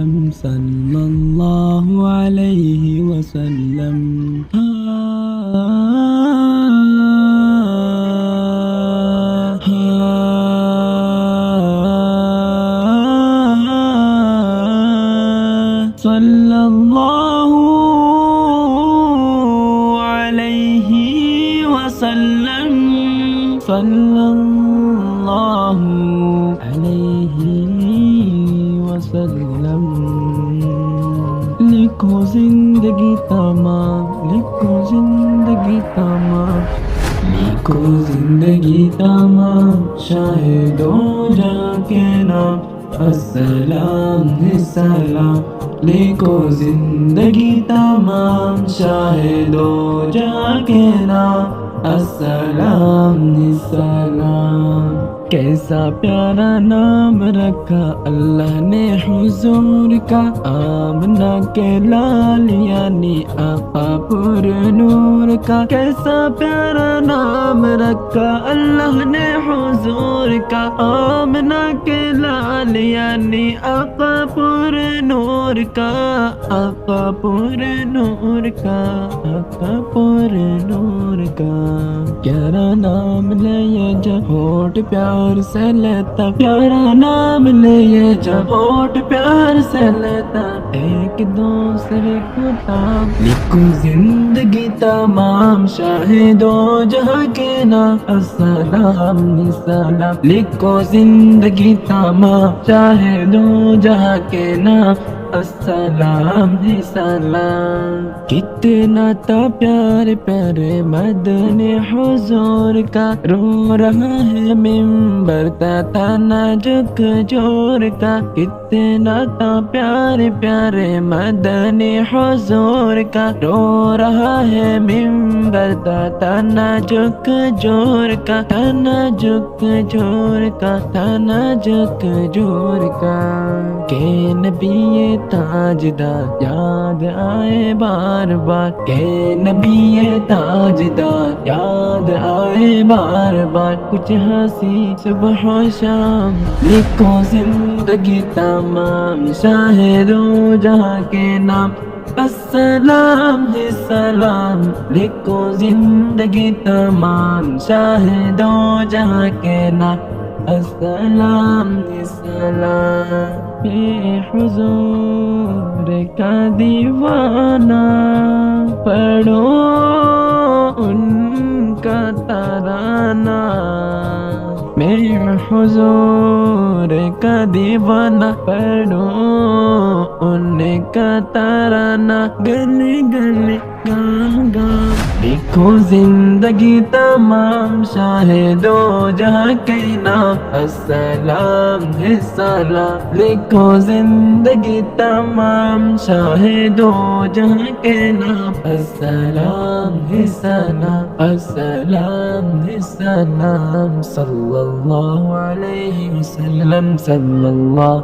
وسلم صلی اللہ علیہ وسلم صلی اللہ علیہ وسلم صلی اللہ علیہ وسلم لکھو زندگی تمام، لکھو زندگی تمام، لکھو زندگی تمام، شاہدو جا کے نام السلام السلام، لکھو زندگی تمام، شاہدو جا کے نام السلام السلام۔ کیسا پیارا نام رکھا اللہ نے حضور کا، آمنہ کے لال یعنی آقا پر نور کا۔ کیسا پیارا نام رکھا اللہ نے حضور کا، آمنہ کے لال یعنی آقا پر نور کا، آقا پر نور کا، آقا پر نور کا۔ پیارا نام لے جب ہوٹ پیار سے لیتا، پیارا نام لے جب ہوٹ پیار سے لیتا، ایک دوسرے کو تام، لکھو زندگی تمام، شاہدو جہاں کے نام السلام السلام، لکھو زندگی تمام، شاہدو جہاں کے نام السلام السلام۔ کتنا تھا پیار پیارے مدنی حضور کا، رو رہا ہے منبر تا نہ جھک جور کا۔ کتنا تھا پیار پیارے مدنی حضور کا، رو رہا ہے منبر تا نہ جھک جور کا، نہ جھک جور کا، نہ جھک جور کا۔ کہ نبی تاجدار یاد آئے بار بار، کہ نبی تاجدار یاد آئے بار بار، کچھ ہنسی صبح و شام، لکھو زندگی تمام، شاہدو جہاں کے نام السلام السلام، لکھو زندگی تمام، شاہدو جہاں کے نام السلام السلام۔ اے حضور کا دیوانہ پڑھو ان کا ترانہ، میں حضور کا دیوانہ پڑھو ان کا ترانہ، گلے گلے گام گام، لکھو زندگی تمام، شاہدو جہاں کے نام السلام السلام، لکھو زندگی تمام، شاہدو جہاں کے نام السلام السلام، السلام السلام، صلی اللہ علیہ وسلم، صلی اللہ